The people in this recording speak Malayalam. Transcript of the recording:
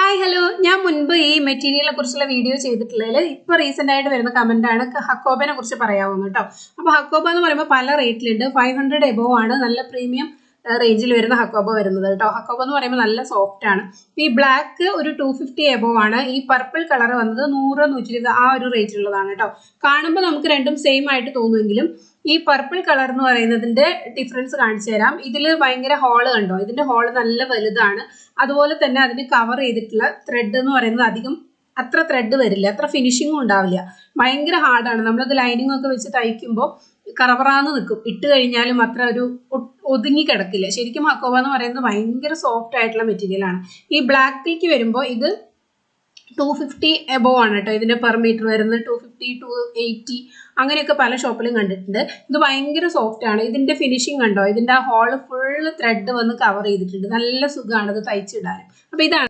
ഹായ് ഹലോ, ഞാൻ മുൻപ് ഈ മെറ്റീരിയലിനെ കുറിച്ചുള്ള വീഡിയോ ചെയ്തിട്ടുള്ളതിൽ ഇപ്പോൾ റീസെൻ്റ് ആയിട്ട് വരുന്ന കമൻറ്റാണ് ഹക്കോബനെ കുറിച്ച് പറയാവുന്നത് കേട്ടോ. അപ്പോൾ ഹക്കോബ എന്ന് പറയുമ്പോൾ പല റേറ്റിലുണ്ട്. 500 എബോവ് ആണ് നല്ല പ്രീമിയം റേഞ്ചിൽ വരുന്ന ഹക്കോബ വരുന്നത് കേട്ടോ. ഹക്കോബ എന്ന് പറയുമ്പോൾ നല്ല സോഫ്റ്റ് ആണ്. ഈ ബ്ലാക്ക് ഒരു 250 എബോവ് ആണ്. ഈ പർപ്പിൾ കളർ വന്നത് 100, 120 ആ ഒരു റേറ്റിലുള്ളതാണ് കേട്ടോ. കാണുമ്പോൾ നമുക്ക് രണ്ടും സെയിം ആയിട്ട് തോന്നുമെങ്കിലും ഈ പർപ്പിൾ കളർ എന്ന് പറയുന്നതിന്റെ ഡിഫറൻസ് കാണിച്ചു തരാം. ഇതിൽ ഭയങ്കര ഹോള് കണ്ടോ, ഇതിന്റെ ഹോള് നല്ല വലുതാണ്. അതുപോലെ തന്നെ അതിന് കവർ ചെയ്തിട്ടുള്ള ത്രെഡ് എന്ന് പറയുന്നത് അധികം അത്ര ത്രെഡ് വരില്ല, അത്ര ഫിനിഷിങ്ങും ഉണ്ടാവില്ല. ഭയങ്കര ഹാർഡാണ്. നമ്മളത് ലൈനിങ് ഒക്കെ വെച്ച് തയ്ക്കുമ്പോൾ കറവറാന്ന് നിൽക്കും. ഇട്ട് കഴിഞ്ഞാലും അത്ര ഒരു ഒതുങ്ങി കിടക്കില്ല. ശരിക്കും ഹക്കോബ എന്ന് പറയുന്നത് ഭയങ്കര സോഫ്റ്റ് ആയിട്ടുള്ള മെറ്റീരിയൽ ആണ്. ഈ ബ്ലാക്കിലേക്ക് വരുമ്പോൾ ഇത് 250 എബോവ് ആണ് കേട്ടോ. ഇതിന്റെ പെർ മീറ്റർ വരുന്നത് 250, 280 അങ്ങനെയൊക്കെ പല ഷോപ്പിലും കണ്ടിട്ടുണ്ട്. ഇത് ഭയങ്കര സോഫ്റ്റ് ആണ്. ഇതിന്റെ ഫിനിഷിങ് കണ്ടോ, ഇതിന്റെ ആ ഹോള് ഫുള്ള് ത്രെഡ് വന്ന് കവർ ചെയ്തിട്ടുണ്ട്. നല്ല സുഖമാണ് ഇത് തയ്ച്ചിടാനും. അപ്പൊ ഇതാണ്